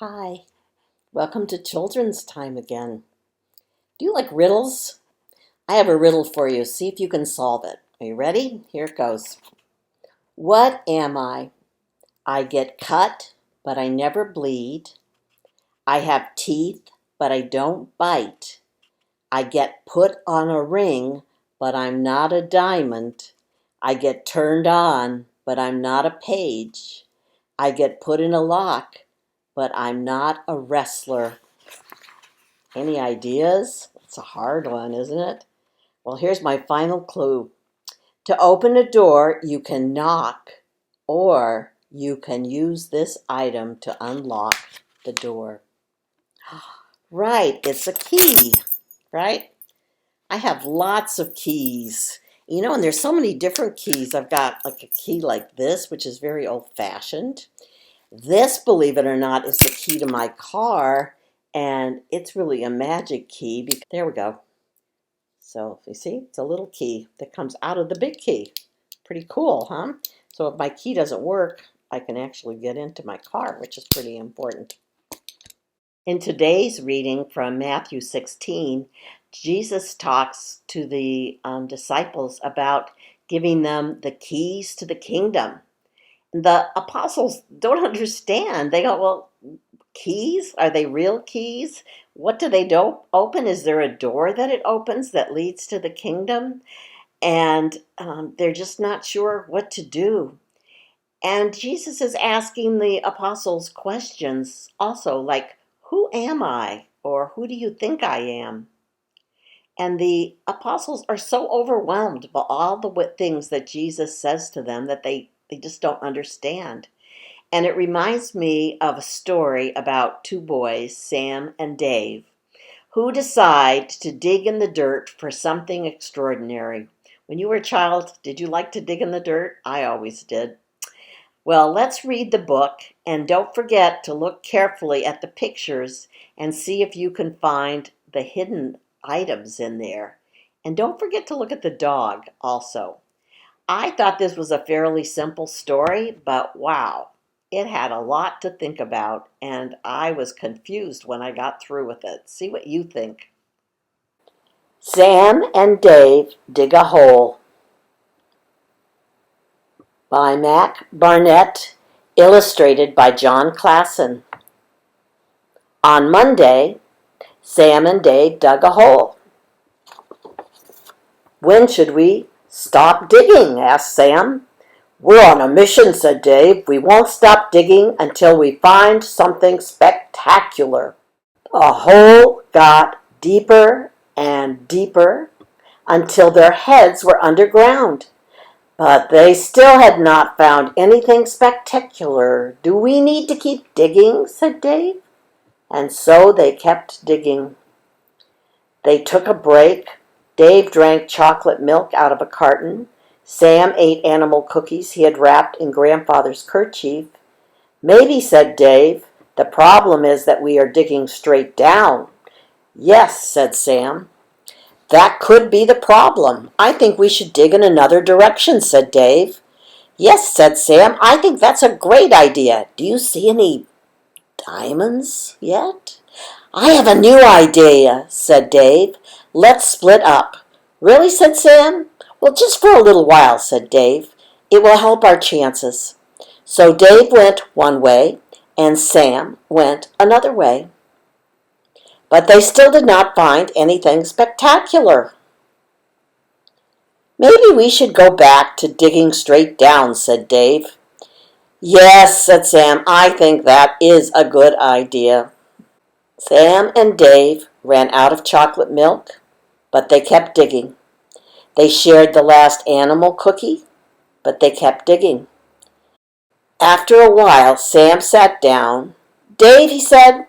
Hi, welcome to Children's Time again. Do you like riddles? I have a riddle for you. See if you can solve it. Are you ready? Here it goes. What am I? I get cut, but I never bleed. I have teeth, but I don't bite. I get put on a ring, but I'm not a diamond. I get turned on, but I'm not a page. I get put in a lock, but I'm not a wrestler. Any ideas? It's a hard one, isn't it? Well, here's my final clue. To open a door, you can knock, or you can use this item to unlock the door. Right, it's a key, right? I have lots of keys. And there's so many different keys. I've got like a key like this, which is very old-fashioned. This, believe it or not, is the key to my car, and it's really a magic key. There we go. So you see, it's a little key that comes out of the big key. Pretty cool, huh? So if my key doesn't work, I can actually get into my car, which is pretty important. In today's reading from Matthew 16, Jesus talks to the disciples about giving them the keys to the kingdom. The apostles don't understand. They go, well, keys? Are they real keys? What do they open? Is there a door that it opens that leads to the kingdom? And they're just not sure what to do. And Jesus is asking the apostles questions also, like, who am I? Or who do you think I am? And the apostles are so overwhelmed by all the things that Jesus says to them that they just don't understand. And it reminds me of a story about two boys, Sam and Dave, who decide to dig in the dirt for something extraordinary. When you were a child, did you like to dig in the dirt? I always did. Well, let's read the book, and don't forget to look carefully at the pictures and see if you can find the hidden items in there. And don't forget to look at the dog also. I thought this was a fairly simple story, but wow, it had a lot to think about, and I was confused when I got through with it. See what you think. Sam and Dave Dig a Hole by Mac Barnett, illustrated by John Klassen. On Monday, Sam and Dave dug a hole. When should we stop digging? Asked Sam. We're on a mission, said Dave. We won't stop digging until we find something spectacular. The hole got deeper and deeper until their heads were underground. But they still had not found anything spectacular. Do we need to keep digging? Said Dave. And so they kept digging. They took a break. Dave drank chocolate milk out of a carton. Sam ate animal cookies he had wrapped in Grandfather's kerchief. Maybe, said Dave, the problem is that we are digging straight down. Yes, said Sam. That could be the problem. I think we should dig in another direction, said Dave. Yes, said Sam, I think that's a great idea. Do you see any diamonds yet? I have a new idea, said Dave. Let's split up. Really, said Sam. Well, just for a little while, said Dave. It will help our chances. So Dave went one way, and Sam went another way. But they still did not find anything spectacular. Maybe we should go back to digging straight down, said Dave. Yes, said Sam, I think that is a good idea. Sam and Dave ran out of chocolate milk, but they kept digging. They shared the last animal cookie, but they kept digging. After a while, Sam sat down. Dave, he said,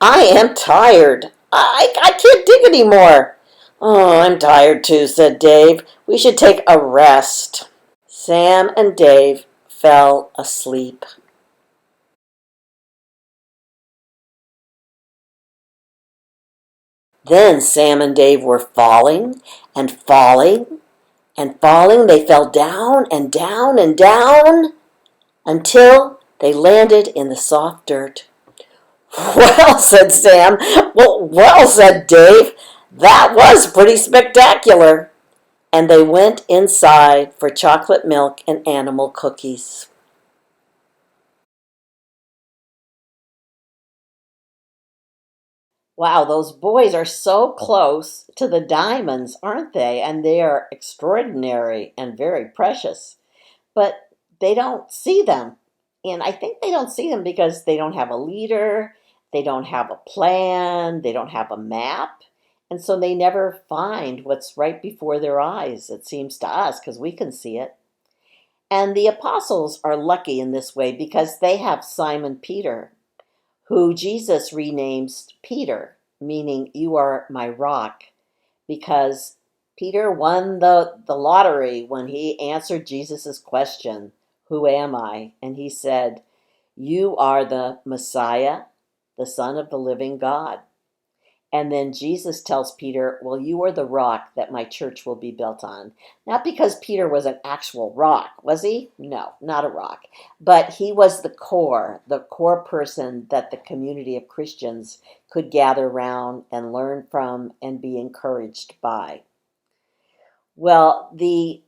I am tired. I can't dig anymore. Oh, I'm tired too, said Dave. We should take a rest. Sam and Dave fell asleep. Then Sam and Dave were falling and falling and falling. They fell down and down and down until they landed in the soft dirt. Well, said Sam. Well, said Dave. That was pretty spectacular. And they went inside for chocolate milk and animal cookies. Wow, those boys are so close to the diamonds, aren't they? And they are extraordinary and very precious. But they don't see them. And I think they don't see them because they don't have a leader, they don't have a plan, they don't have a map. And so they never find what's right before their eyes, it seems to us, because we can see it. And the apostles are lucky in this way because they have Simon Peter, who Jesus renames Peter, meaning you are my rock, because Peter won the lottery when he answered Jesus' question, who am I? And he said, you are the Messiah, the Son of the living God. And then Jesus tells Peter, well, you are the rock that my church will be built on. Not because Peter was an actual rock, was he? No, not a rock. But he was the core person that the community of Christians could gather around and learn from and be encouraged by. Well, the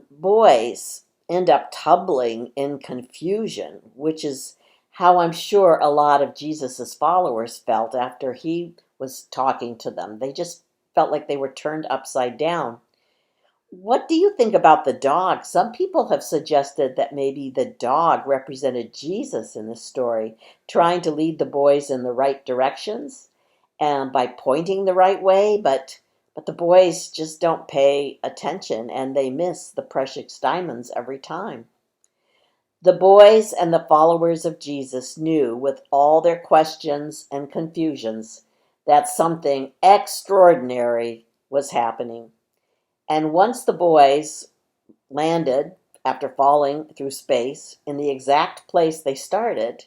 boys end up tumbling in confusion, which is how I'm sure a lot of Jesus's followers felt after he was talking to them. They just felt like they were turned upside down. What do you think about the dog? Some people have suggested that maybe the dog represented Jesus in this story, trying to lead the boys in the right directions and by pointing the right way, but the boys just don't pay attention and they miss the precious diamonds every time. The boys and the followers of Jesus knew with all their questions and confusions that something extraordinary was happening. And once the boys landed, after falling through space, in the exact place they started,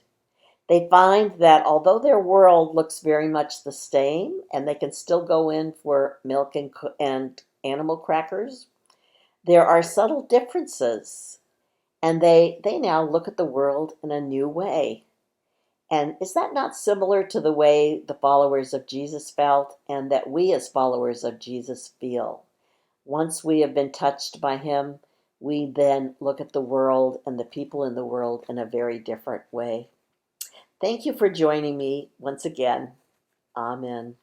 they find that although their world looks very much the same and they can still go in for milk and animal crackers, there are subtle differences. And they now look at the world in a new way. And is that not similar to the way the followers of Jesus felt and that we as followers of Jesus feel? Once we have been touched by him, we then look at the world and the people in the world in a very different way. Thank you for joining me once again. Amen.